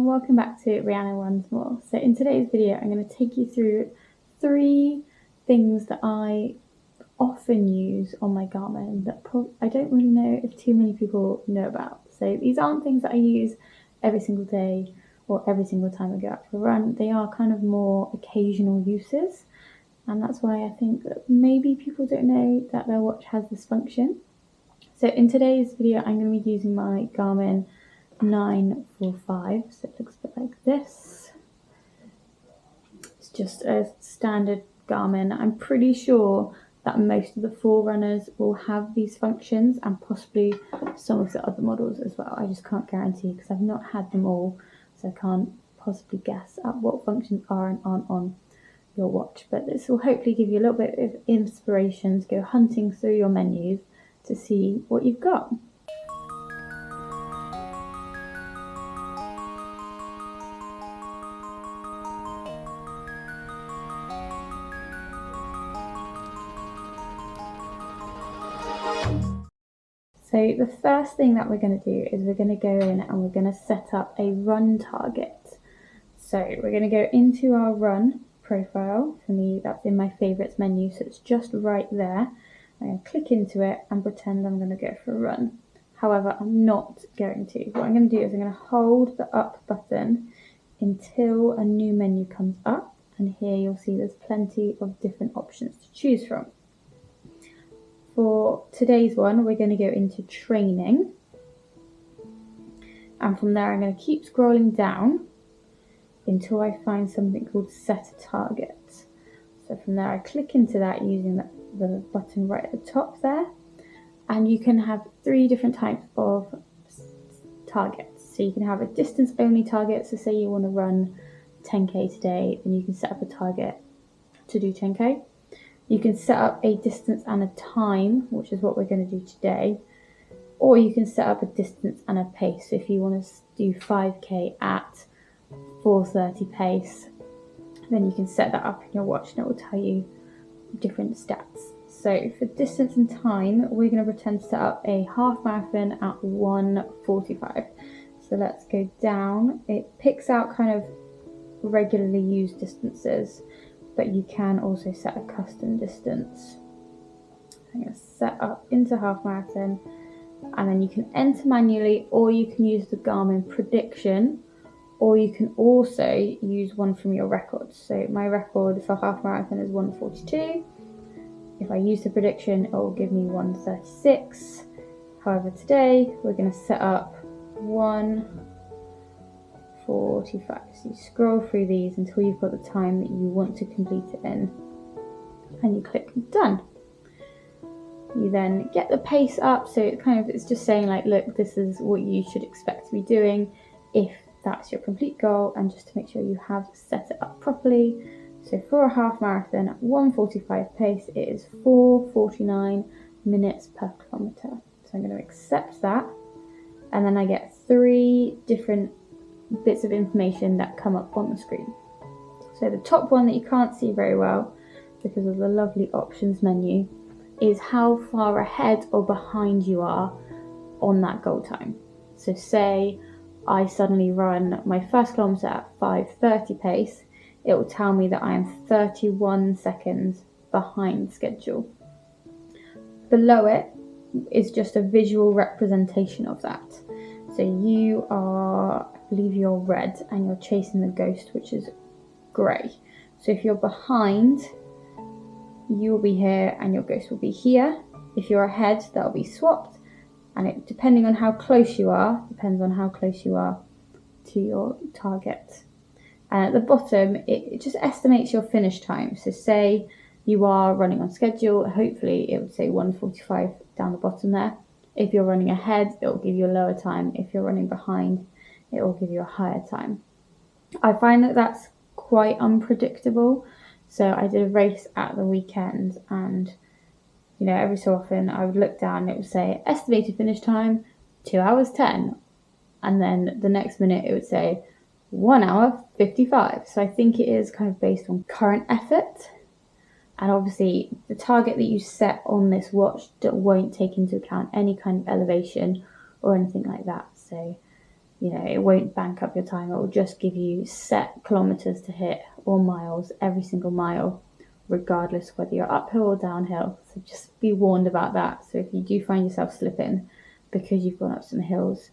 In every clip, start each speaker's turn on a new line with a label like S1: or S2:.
S1: welcome back to Rihanna once more. So in today's video I'm going to take you through 3 things that I often use on my Garmin that I don't really know if too many people know about. So these aren't things that I use every single day or every single time I go out for a run. They are kind of more occasional uses, and that's why I think that maybe people don't know that their watch has this function. So in today's video I'm going to be using my Garmin 945, so it looks a bit like this. It's just a standard Garmin. I'm pretty sure that most of the Forerunners will have these functions, and possibly some of the other models as well. I just can't guarantee because I've not had them all, so I can't possibly guess at what functions are and aren't on your watch. But this will hopefully give you a little bit of inspiration to go hunting through your menus to see what you've got. So the first thing that we're going to do is we're going to go in and we're going to set up a run target. So we're going to go into our run profile. For me, that's in my favorites menu, so it's just right there. I'm going to click into it and pretend I'm going to go for a run. However, I'm not going to. What I'm going to do is I'm going to hold the up button until a new menu comes up, and here you'll see there's plenty of different options to choose from. For today's one, we're going to go into training, and from there I'm going to keep scrolling down until I find something called set a target. So from there I click into that using the button right at the top there, and you can have 3 different types of targets. So you can have a distance only target, so say you want to run 10k today, then you can set up a target to do 10k. You can set up a distance and a time, which is what we're going to do today, or you can set up a distance and a pace. So if you want to do 5k at 4:30 pace, then you can set that up in your watch and it will tell you different stats. So for distance and time, we're going to pretend to set up a half marathon at 1:45. So let's go down. It picks out kind of regularly used distances, but you can also set a custom distance. I'm going to set up into half marathon, and then you can enter manually, or you can use the Garmin prediction, or you can also use one from your records. So my record for half marathon is 1:42. If I use the prediction, it will give me 1:36. However, today we're going to set up 1:45. So you scroll through these until you've got the time that you want to complete it in, and you click done. You then get the pace up, so it's just saying like, look, this is what you should expect to be doing if that's your complete goal, and just to make sure you have set it up properly. So for a half marathon at 1:45 pace, it is 4:49 minutes per kilometre. So I'm going to accept that, and then I get 3 different bits of information that come up on the screen. So the top one that you can't see very well because of the lovely options menu is how far ahead or behind you are on that goal time. So say I suddenly run my first kilometre at 5:30 pace, it will tell me that I am 31 seconds behind schedule. Below it is just a visual representation of that. So you are, I believe you're red and you're chasing the ghost, which is grey. So if you're behind, you will be here and your ghost will be here. If you're ahead, that'll be swapped, and it, depending on how close you are, depends on how close you are to your target. And at the bottom, it just estimates your finish time. So say you are running on schedule, hopefully it would say 1:45 down the bottom there. If you're running ahead, it will give you a lower time. If you're running behind, it will give you a higher time. I find that that's quite unpredictable. So I did a race at the weekend, and every so often I would look down and it would say estimated finish time 2 hours 10, and then the next minute it would say 1 hour 55. So I think it is kind of based on current effort, and obviously the target that you set on this watch won't take into account any kind of elevation or anything like that. So You know, it won't bank up your time. It will just give you set kilometers to hit or miles every single mile, regardless whether you're uphill or downhill. So just be warned about that. So if you do find yourself slipping because you've gone up some hills,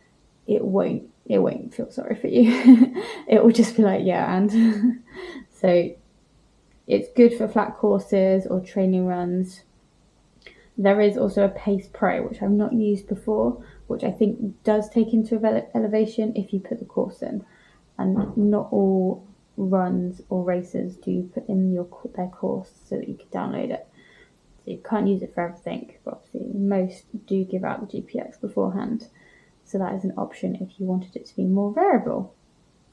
S1: it won't feel sorry for you. It will just be like, yeah, and so it's good for flat courses or training runs. There is also a Pace Pro, which I've not used before, which I think does take into elevation if you put the course in. And not all runs or races do put in their course so that you can download it. So you can't use it for everything, but obviously most do give out the GPX beforehand. So that is an option if you wanted it to be more variable.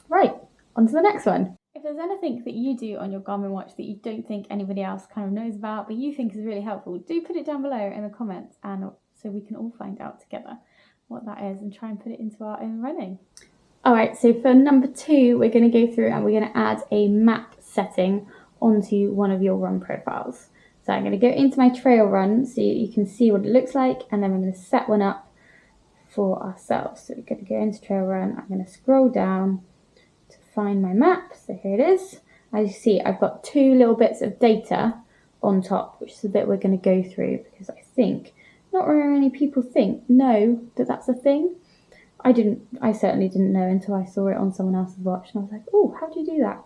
S1: Right, on to the next one. If there's anything that you do on your Garmin watch that you don't think anybody else kind of knows about, but you think is really helpful, do put it down below in the comments, and so we can all find out together what that is and try and put it into our own running. All right, so for number 2, we're going to go through and we're going to add a map setting onto one of your run profiles. So I'm going to go into my trail run so you can see what it looks like, and then we're going to set one up for ourselves. So we're going to go into trail run. I'm going to scroll down to find my map. So here it is. As you see, I've got 2 little bits of data on top, which is the bit we're going to go through, because I think not very many people know that that's a thing. I certainly didn't know until I saw it on someone else's watch, and I was like, oh, how do you do that?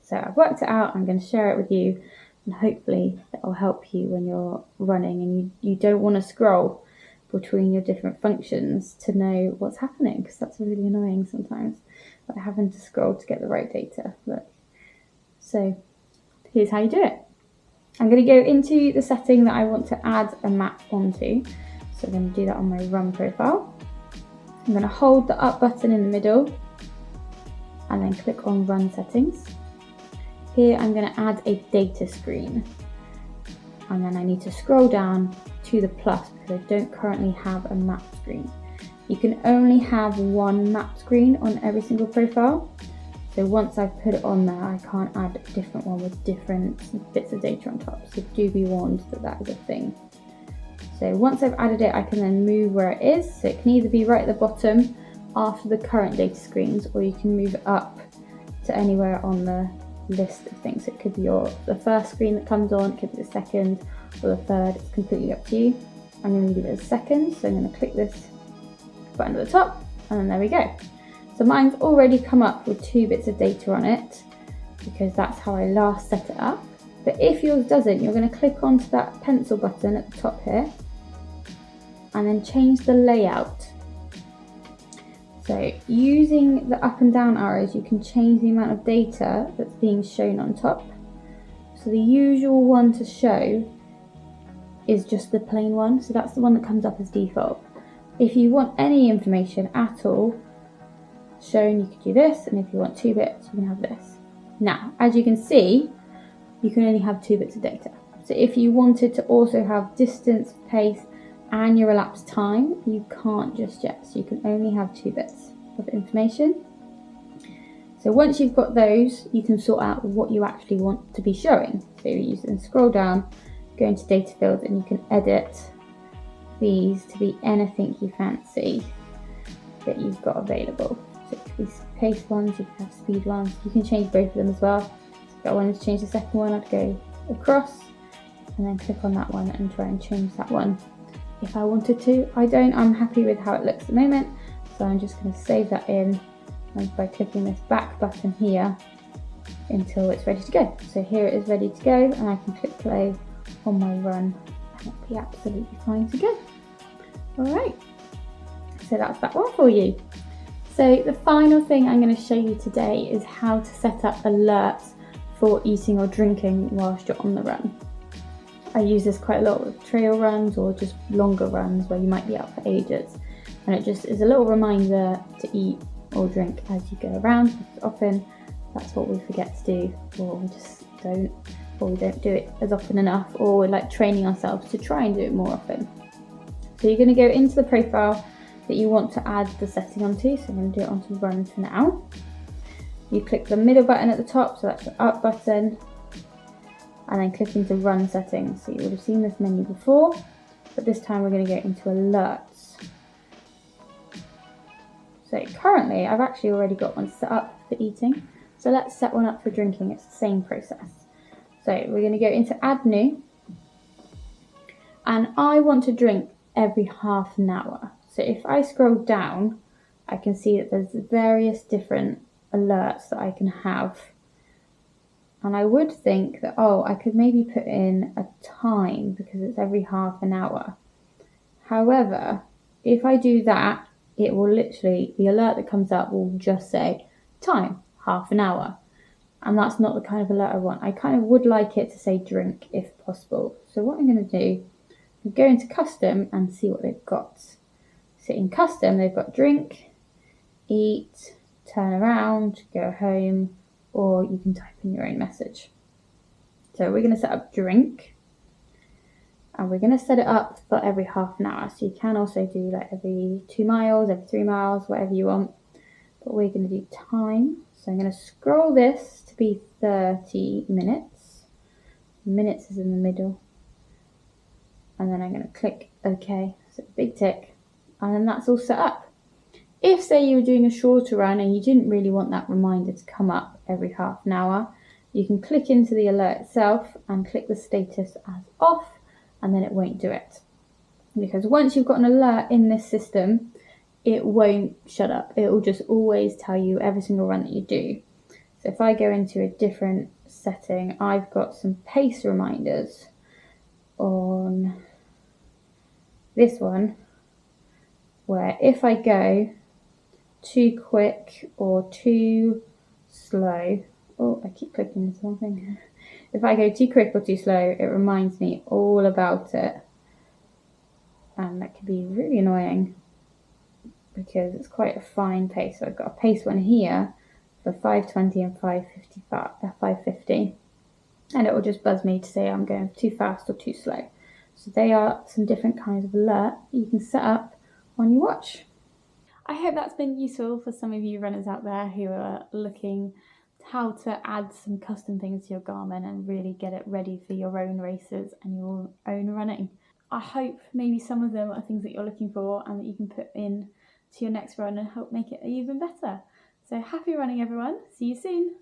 S1: So I've worked it out. I'm going to share it with you, and hopefully it will help you when you're running and you don't want to scroll between your different functions to know what's happening, because that's really annoying sometimes, like having to scroll to get the right data. Look. So here's how you do it. I'm going to go into the setting that I want to add a map onto. So I'm going to do that on my run profile. I'm going to hold the up button in the middle and then click on run settings. Here I'm going to add a data screen, and then I need to scroll down to the plus because I don't currently have a map screen. You can only have one map screen on every single profile. So once I've put it on there, I can't add a different one with different bits of data on top. So do be warned that that is a thing. So once I've added it, I can then move where it is. So it can either be right at the bottom after the current data screens, or you can move it up to anywhere on the list of things. So it could be the first screen that comes on, it could be the second or the third. It's completely up to you. I'm going to leave it as second, so I'm going to click this button at the top, and then there we go. So mine's already come up with 2 bits of data on it because that's how I last set it up. But if yours doesn't, you're going to click onto that pencil button at the top here and then change the layout. So using the up and down arrows, you can change the amount of data that's being shown on top. So the usual one to show is just the plain one. So that's the one that comes up as default. If you want any information at all shown, you could do this. And if you want 2 bits, you can have this. Now, as you can see, you can only have 2 bits of data. So if you wanted to also have distance, pace, and your elapsed time, you can't just yet. So you can only have 2 bits of information. So once you've got those, you can sort out what you actually want to be showing. So you can scroll down, go into data fields, and you can edit these to be anything you fancy that you've got available. So it could be pace ones, you can have speed ones, you can change both of them as well. So if I wanted to change the second one, I'd go across and then click on that one and try and change that one. If I wanted to, I'm happy with how it looks at the moment, so I'm just going to save that in and by clicking this back button here until it's ready to go. So here it is ready to go, and I can click play on my run and it'll be absolutely fine to go. Alright, so that's that one for you. So the final thing I'm going to show you today is how to set up alerts for eating or drinking whilst you're on the run. I use this quite a lot with trail runs or just longer runs where you might be out for ages, and it just is a little reminder to eat or drink as you go around, because often that's what we forget to do, or we just don't, or we don't do it as often enough, or we're like training ourselves to try and do it more often. So you're going to go into the profile that you want to add the setting onto, so I'm going to do it onto run for now. You click the middle button at the top, so that's your up button, and then click into run settings. So you would have seen this menu before, but this time we're going to go into alerts. So currently I've actually already got one set up for eating. So let's set one up for drinking. It's the same process. So we're going to go into add new. And I want to drink every half an hour. So if I scroll down, I can see that there's various different alerts that I can have. And I would think that, oh, I could maybe put in a time because it's every half an hour. However, if I do that, it will literally, the alert that comes up will just say time, half an hour. And that's not the kind of alert I want. I kind of would like it to say drink if possible. So what I'm going to do is go into custom and see what they've got. So in custom, they've got drink, eat, turn around, go home, or you can type in your own message. So we're going to set up drink. And we're going to set it up for every half an hour. So you can also do like every 2 miles, every 3 miles, whatever you want. But we're going to do time. So I'm going to scroll this to be 30 minutes. Minutes is in the middle. And then I'm going to click OK. So big tick. And then that's all set up. If, say, you were doing a shorter run and you didn't really want that reminder to come up every half an hour, you can click into the alert itself and click the status as off. And then it won't do it. Because once you've got an alert in this system, it won't shut up. It will just always tell you every single run that you do. So if I go into a different setting, I've got some pace reminders on this one, where if I go too quick or too slow, oh, I keep clicking into something. If I go too quick or too slow, it reminds me all about it. And that can be really annoying because it's quite a fine pace. So I've got a pace one here for 5:20 and 5:50. And it will just buzz me to say I'm going too fast or too slow. So they are some different kinds of alert you can set up on your watch. I hope that's been useful for some of you runners out there who are looking how to add some custom things to your Garmin and really get it ready for your own races and your own running. I hope maybe some of them are things that you're looking for and that you can put in to your next run and help make it even better. So happy running, everyone. See you soon.